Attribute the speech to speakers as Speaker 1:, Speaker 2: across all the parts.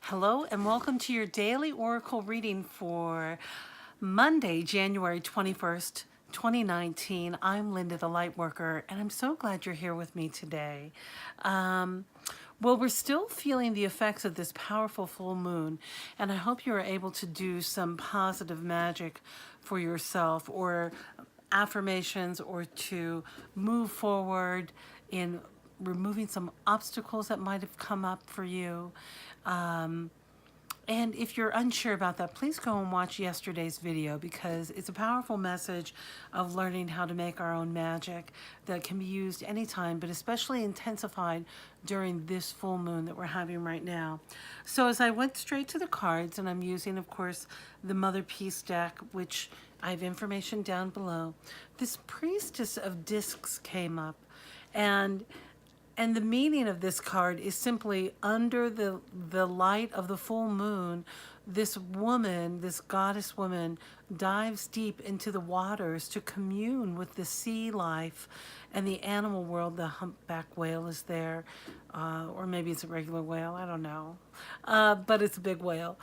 Speaker 1: Hello and welcome to your daily oracle reading for Monday, January 21st, 2019. I'm Linda the Lightworker, and I'm so glad you're here with me today. Well, we're still feeling the effects of this powerful full moon, and I hope you are able to do some positive magic for yourself or affirmations or to move forward in removing some obstacles that might have come up for you. And if you're unsure about that, please go and watch yesterday's video because it's a powerful message of learning how to make our own magic that can be used anytime, but especially intensified during this full moon that we're having right now. So as I went straight to the cards, and I'm using, of course, the Motherpeace deck, which I have information down below, this Priestess of Discs came up. And the meaning of this card is simply under the light of the full moon, this woman, this goddess woman, dives deep into the waters to commune with the sea life and the animal world. The humpback whale is there, or maybe it's a regular whale, I don't know, but it's a big whale.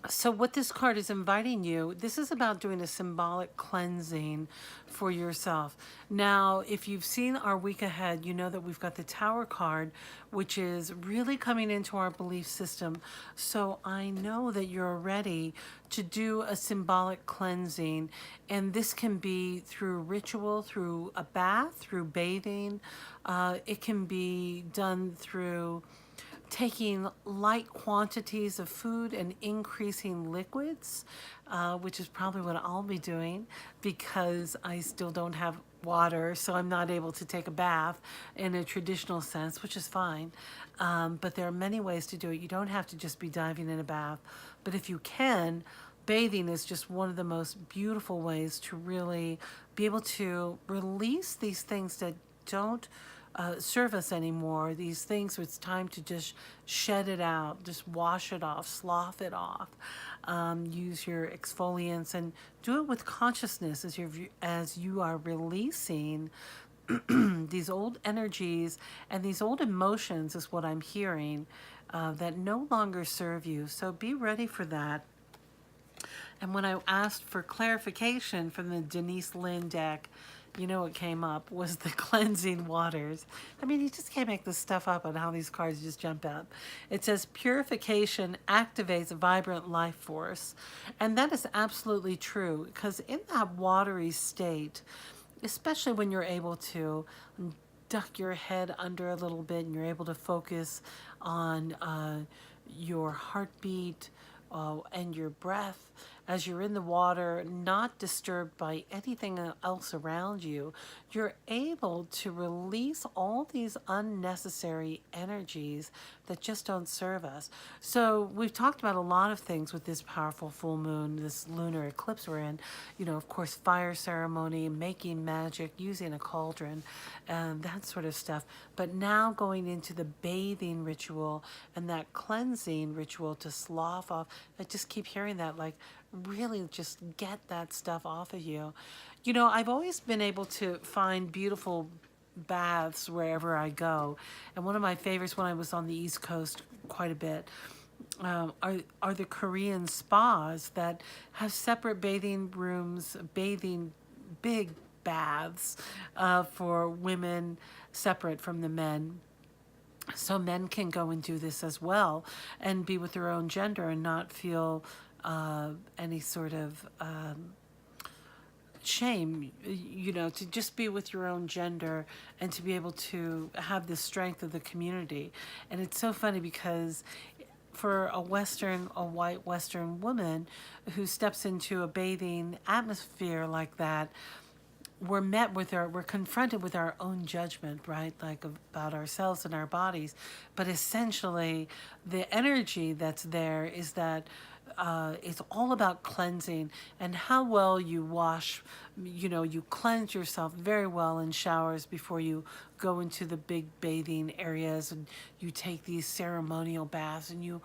Speaker 1: So what this card is inviting you, this is about doing a symbolic cleansing for yourself. Now, if you've seen our week ahead, you know that we've got the Tower card, which is really coming into our belief system. So I know that you're ready to do a symbolic cleansing. And this can be through ritual, through a bath, through bathing. It can be done through taking light quantities of food and increasing liquids, which is probably what I'll be doing because I still don't have water, so I'm not able to take a bath in a traditional sense, which is fine. But there are many ways to do it. You don't have to just be diving in a bath, but if you can, bathing is just one of the most beautiful ways to really be able to release these things that don't serve us anymore. These things, it's time to just shed it out, just wash it off, slough it off. Use your exfoliants and do it with consciousness as you are releasing these old energies and these old emotions is what I'm hearing that no longer serve you. So be ready for that. And when I asked for clarification from the Denis Linn deck, you know what came up was the cleansing waters. I mean, you just can't make this stuff up on how these cards just jump out. It says purification activates a vibrant life force. And that is absolutely true because in that watery state, especially when you're able to duck your head under a little bit and you're able to focus on your heartbeat, and your breath as you're in the water, not disturbed by anything else around you, you're able to release all these unnecessary energies that just don't serve us. So we've talked about a lot of things with this powerful full moon, this lunar eclipse we're in. You know, of course, fire ceremony, making magic, using a cauldron, and that sort of stuff. But now going into the bathing ritual and that cleansing ritual to slough off. I just keep hearing that, like, really just get that stuff off of you. You know, I've always been able to find beautiful baths wherever I go. And one of my favorites when I was on the East Coast quite a bit are the Korean spas that have separate bathing rooms, big baths for women separate from the men. So men can go and do this as well and be with their own gender and not feel any sort of shame, you know, to just be with your own gender and to be able to have the strength of the community. And it's so funny because for a white Western woman who steps into a bathing atmosphere like that, we're confronted with our own judgment, right? Like about ourselves and our bodies. But essentially, the energy that's there is that it's all about cleansing and how well you wash you know, you cleanse yourself very well in showers before you go into the big bathing areas, and you take these ceremonial baths, and you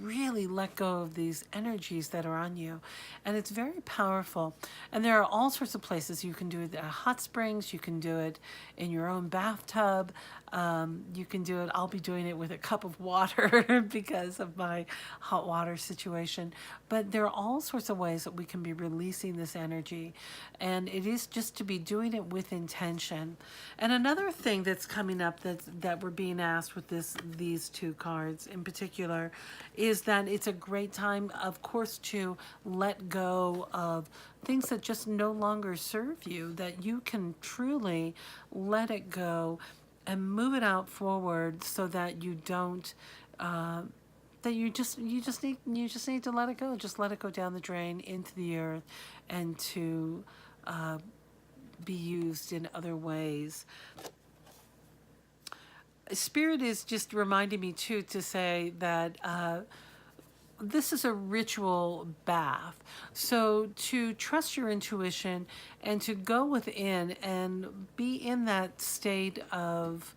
Speaker 1: really let go of these energies that are on you. And it's very powerful. And there are all sorts of places you can do it. Hot springs, you can do it in your own bathtub. You can do it, I'll be doing it with a cup of water because of my hot water situation. But there are all sorts of ways that we can be releasing this energy. And it is just to be doing it with intention. And another thing that's coming up that we're being asked with these two cards in particular is that it's a great time, of course, to let go of things that just no longer serve you, that you can truly let it go and move it out forward, so that you don't that you just need to let it go. Just let it go down the drain into the earth, and to be used in other ways. Spirit is just reminding me too to say that this is a ritual bath. So to trust your intuition and to go within and be in that state of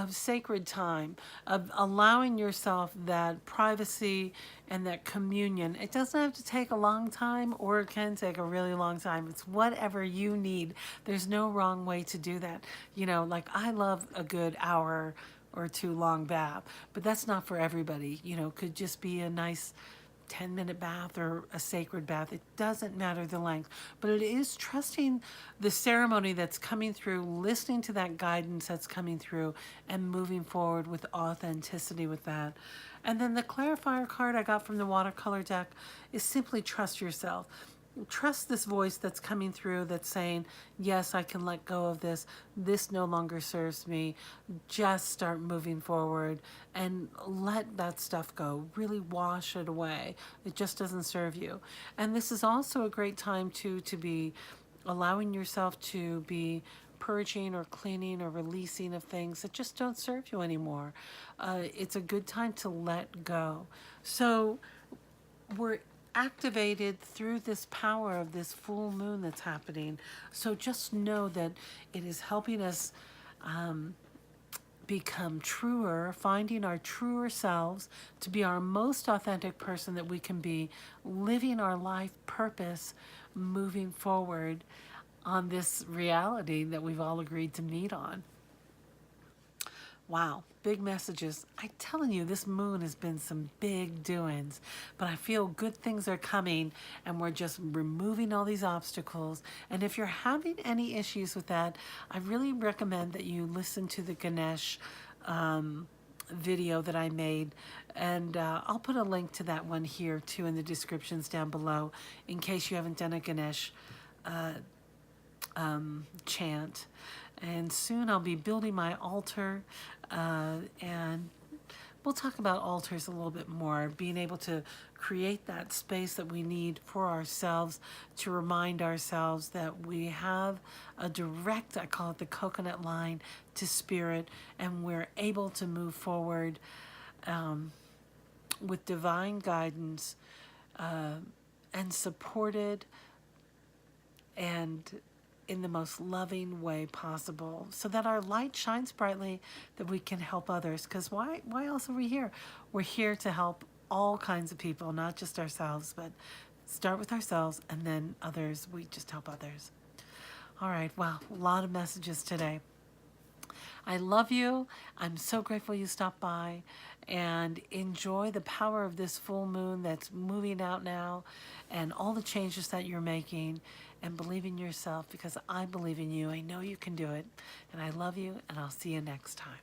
Speaker 1: sacred time, of allowing yourself that privacy and that communion. It doesn't have to take a long time, or it can take a really long time. It's whatever you need. There's no wrong way to do that. You know, like I love a good hour or two long bath, but that's not for everybody. You know, could just be a nice 10-minute bath or a sacred bath. It doesn't matter the length, but it is trusting the ceremony that's coming through, listening to that guidance that's coming through, and moving forward with authenticity with that. And then the clarifier card I got from the watercolor deck is simply trust yourself. Trust this voice that's coming through that's saying, yes, I can let go of this. This no longer serves me. Just start moving forward and let that stuff go. Really wash it away. It just doesn't serve you. And this is also a great time to be allowing yourself to be purging or cleaning or releasing of things that just don't serve you anymore. It's a good time to let go. So we're activated through this power of this full moon that's happening. So just know that it is helping us become truer, finding our truer selves, to be our most authentic person that we can be, living our life purpose, moving forward on this reality that we've all agreed to meet on. Wow, big messages. I'm telling you, this moon has been some big doings, but I feel good things are coming, and we're just removing all these obstacles. And if you're having any issues with that, I really recommend that you listen to the Ganesh video that I made, and I'll put a link to that one here too in the descriptions down below, in case you haven't done a Ganesh chant. And soon I'll be building my altar, and we'll talk about altars a little bit more, being able to create that space that we need for ourselves, to remind ourselves that we have a direct, I call it the coconut line, to spirit, and we're able to move forward with divine guidance, and supported, and in the most loving way possible, so that our light shines brightly, that we can help others. Because why else are we here? We're here to help all kinds of people, not just ourselves, but start with ourselves, and then others. We just help others. All right, wow, a lot of messages today. I love you. I'm so grateful you stopped by, and enjoy the power of this full moon that's moving out now, and all the changes that you're making, and believe in yourself, because I believe in you. I know you can do it, and I love you, and I'll see you next time.